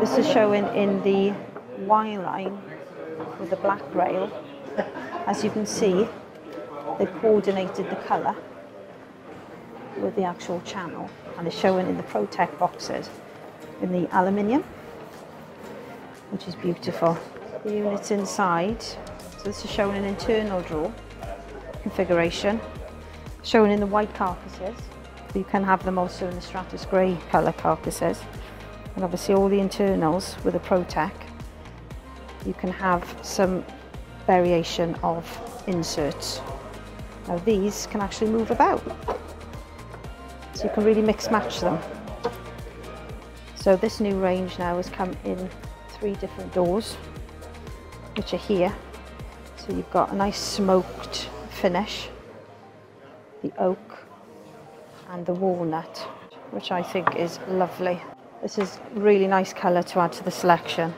This is showing in the Y line with the black rail. As you can see, they've coordinated the colour with the actual channel, and it's showing in the Protect boxes in the aluminium, which is beautiful. The units inside, so this is showing an internal drawer configuration, showing in the white carcasses. You can have them also in the Stratus grey colour carcasses, and obviously all the internals with the Protect. You can have some variation of inserts. Now these can actually move about, so you can really mix match them. So this new range now has come in 3 different doors, which are here. So you've got a nice smoked finish, the oak and the walnut, which I think is lovely. This is really nice colour to add to the selection.